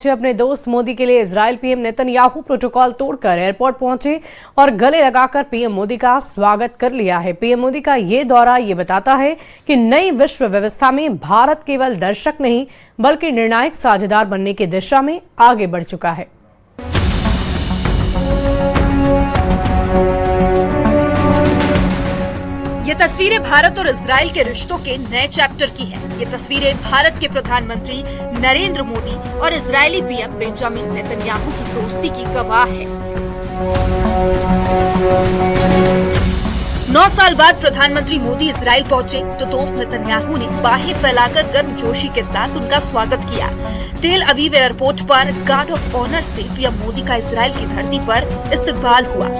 अपने दोस्त मोदी के लिए इजरायल पीएम नेतन्याहू प्रोटोकॉल तोड़कर एयरपोर्ट पहुंचे और गले लगाकर पीएम मोदी का स्वागत कर लिया है। पीएम मोदी का ये दौरा ये बताता है कि नई विश्व व्यवस्था में भारत केवल दर्शक नहीं बल्कि निर्णायक साझेदार बनने की दिशा में आगे बढ़ चुका है। ये तस्वीरें भारत और इजरायल के रिश्तों के नए चैप्टर की हैं। ये तस्वीरें भारत के प्रधानमंत्री नरेंद्र मोदी और इजरायली पीएम बेंजामिन नेतन्याहू की दोस्ती की गवाह है। 9 साल बाद प्रधानमंत्री मोदी इजरायल पहुंचे तो दोस्त नेतन्याहू ने बाहें फैलाकर गर्मजोशी के साथ उनका स्वागत किया। टेल अवीव एयरपोर्ट पर गार्ड ऑफ ऑनर से पीएम मोदी का इजरायल की धरती पर इस्तकबाल हुआ।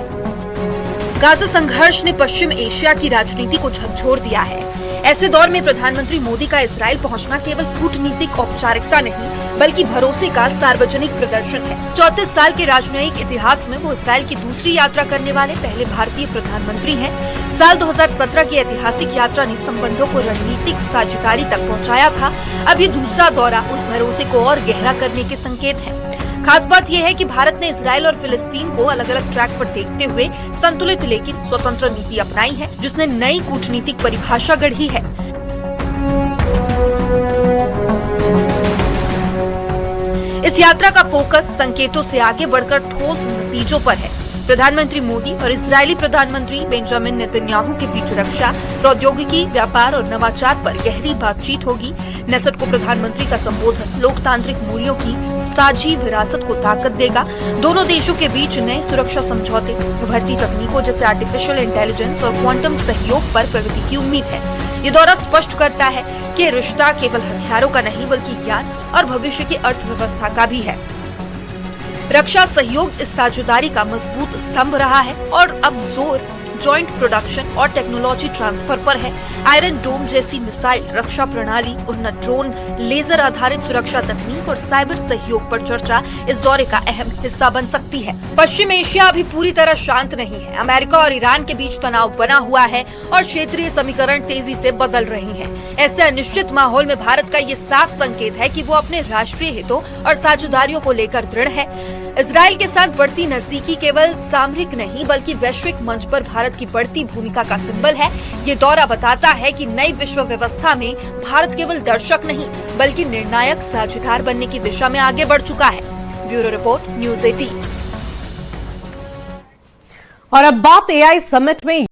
गाजा संघर्ष ने पश्चिम एशिया की राजनीति को झकझोर दिया है। ऐसे दौर में प्रधानमंत्री मोदी का इजरायल पहुंचना केवल कूटनीतिक औपचारिकता नहीं बल्कि भरोसे का सार्वजनिक प्रदर्शन है। 34 साल के राजनयिक इतिहास में वो इजरायल की दूसरी यात्रा करने वाले पहले भारतीय प्रधानमंत्री हैं। साल 2017 की ऐतिहासिक यात्रा ने संबंधों को रणनीतिक साझेदारी तक पहुँचाया था। अब ये दूसरा दौरा उस भरोसे को और गहरा करने के संकेत है। खास बात यह है कि भारत ने इजरायल और फिलिस्तीन को अलग अलग ट्रैक पर देखते हुए संतुलित लेकिन स्वतंत्र नीति अपनाई है, जिसने नई कूटनीतिक परिभाषा गढ़ी है। इस यात्रा का फोकस संकेतों से आगे बढ़कर ठोस नतीजों पर है। प्रधानमंत्री मोदी और इजरायली प्रधानमंत्री बेंजामिन नेतन्याहू के बीच रक्षा, प्रौद्योगिकी, व्यापार और नवाचार पर गहरी बातचीत होगी। नेसेट को प्रधानमंत्री का संबोधन लोकतांत्रिक मूल्यों की साझी विरासत को ताकत देगा। दोनों देशों के बीच नए सुरक्षा समझौते, उभरती तकनीकों जैसे आर्टिफिशियल इंटेलिजेंस और क्वांटम सहयोग पर प्रगति की उम्मीद है। ये दौरा स्पष्ट करता है कि रिश्ता केवल हथियारों का नहीं बल्कि ज्ञान और भविष्य की अर्थव्यवस्था का भी है। रक्षा सहयोग इस साझेदारी का मजबूत स्तंभ रहा है और अब जोर जॉइंट प्रोडक्शन और टेक्नोलॉजी ट्रांसफर पर है। आयरन डोम जैसी मिसाइल रक्षा प्रणाली, उन्नत ड्रोन, लेजर आधारित सुरक्षा तकनीक और साइबर सहयोग पर चर्चा इस दौरे का अहम हिस्सा बन सकती है। पश्चिम एशिया अभी पूरी तरह शांत नहीं है। अमेरिका और ईरान के बीच तनाव बना हुआ है और क्षेत्रीय समीकरण तेजी से बदल रहे हैं। ऐसे अनिश्चित माहौल में भारत का ये साफ संकेत है कि वो अपने राष्ट्रीय हितों और साझेदारियों को लेकर दृढ़ है। इजरायल के साथ बढ़ती नजदीकी केवल सामरिक नहीं बल्कि वैश्विक मंच पर भारत की बढ़ती भूमिका का सिंबल है। ये दौरा बताता है कि नई विश्व व्यवस्था में भारत केवल दर्शक नहीं बल्कि निर्णायक साझेदार बनने की दिशा में आगे बढ़ चुका है। Bureau report, news 18। और अब बात एआई समिट में